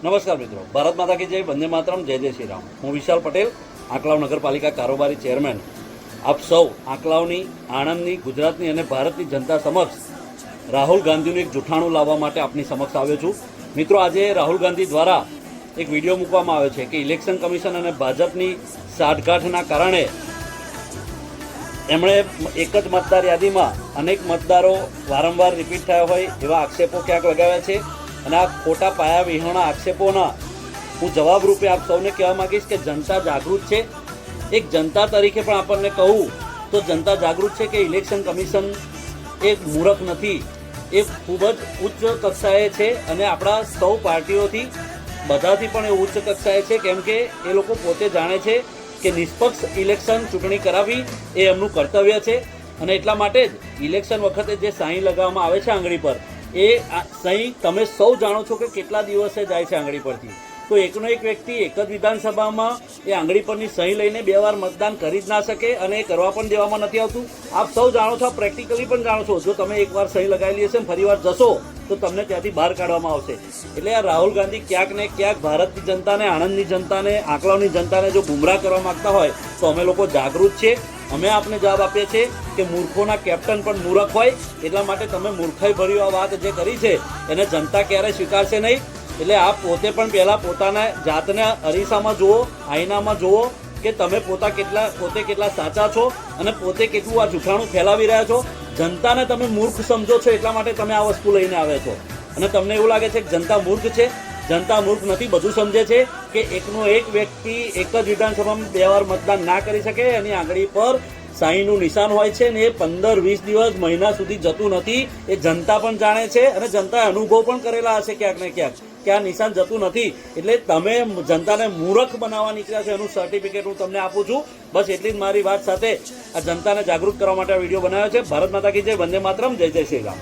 નમસ્કાર મિત્રો, ભારત માતા કી જય, વંદે માતરમ, જય જય શ્રી રામ. હું વિશાલ પટેલ, આંકલાવ નગરપાલિકા કારોબારી ચેરમેન. આપ સૌ આંકલાવની, આણંદની, ગુજરાતની અને ભારતની જનતા સમક્ષ રાહુલ ગાંધીનું એક જૂઠાણું લાવવા માટે આપની સમક્ષ આવ્યો છું. મિત્રો, આજે રાહુલ ગાંધી દ્વારા એક વિડીયો મૂકવામાં આવ્યો છે કે ઇલેક્શન કમિશન અને ભાજપની સાઠગાંઠના કારણે એમણે એક જ મતદાર યાદીમાં અનેક મતદારો વારંવાર રિપીટ થયા હોય એવા આક્ષેપો ક્યાંક લગાવ્યા છે. અને આ ખોટા પાયા વિહોણા આક્ષેપોના હું જવાબ રૂપે આપ સૌને કહેવા માગીશ કે જનતા જાગૃત છે. એક જનતા તરીકે પણ આપણને કહું તો જનતા જાગૃત છે કે ઇલેક્શન કમિશન એક મૂરખ નથી, એ ખૂબ જ ઉચ્ચ કક્ષાએ છે અને આપણા સૌ પાર્ટીઓથી બધાથી પણ એ ઉચ્ચ કક્ષાએ છે, કેમ કે એ લોકો પોતે જાણે છે કે નિષ્પક્ષ ઇલેક્શન ચૂંટણી કરાવવી એ એમનું કર્તવ્ય છે. અને એટલા માટે જ ઇલેક્શન વખતે જે સાઇન લગાવવામાં આવે છે આંગળી પર, એ સહી તમે સૌ જાણો છો કે કેટલા દિવસે જાય છે આંગળી પરથી. તો એકનો એક વ્યક્તિ એક જ વિધાનસભામાં એ આંગળી પરની સહી લઈને 2 વાર મતદાન કરી જ ના શકે અને એ કરવા પણ દેવામાં નથી આવતું. આપ સૌ જાણો છો, પ્રેક્ટિકલી પણ જાણો છો. જો તમે એકવાર સહી લગાવેલી હશે ને ફરી વાર જશો તો તમને ત્યાંથી બહાર કાઢવામાં આવશે. એટલે આ રાહુલ ગાંધી ક્યાંક ને ક્યાંક ભારતની જનતાને, આણંદની જનતાને, આંકલાવની જનતાને જો ગુમરાહ કરવા માગતા હોય તો અમે લોકો જાગૃત છીએ. અમે આપને જવાબ આપીએ છીએ કે મૂર્ખોના કેપ્ટન પણ મૂર્ખ હોય, એટલા માટે તમે મૂર્ખાઈ ભર્યું આ વાત જે કરી છે એને જનતા ક્યારેય સ્વીકારશે નહીં. એટલે આપ પોતે પણ પહેલાં પોતાના જાતને અરીસામાં જુઓ, આઈનામાં જુઓ કે તમે પોતે કેટલા સાચા છો અને પોતે કેટલું આ જૂઠાણું ફેલાવી રહ્યા છો. જનતાને તમે મૂર્ખ સમજો છો, એટલા માટે તમે આ વસ્તુ લઈને આવ્યા છો. અને તમને એવું લાગે છે કે જનતા મૂર્ખ છે. જનતા મૂર્ખ નથી, બધું સમજે છે કે એકનો એક વ્યક્તિ એક જ વિધાનસભામાં 2 વાર મતદાન ના કરી શકે. એની આંગળી પર સાઈનું નિશાન હોય છે ને એ 15-20 દિવસ, મહિના સુધી જતું નથી. એ જનતા પણ જાણે છે અને જનતાએ અનુભવ પણ કરેલા હશે ક્યાંક ને ક્યાંક કે આ નિશાન જતું નથી. એટલે તમે જનતાને મૂર્ખ બનાવવા નીકળ્યા છે એનું સર્ટિફિકેટ હું તમને આપું છું. બસ એટલી જ મારી વાત સાથે આ જનતાને જાગૃત કરવા માટે આ વિડીયો બનાવ્યો છે. ભારત માતા કી જય, વંદે માતરમ, જય જય શ્રી રામ.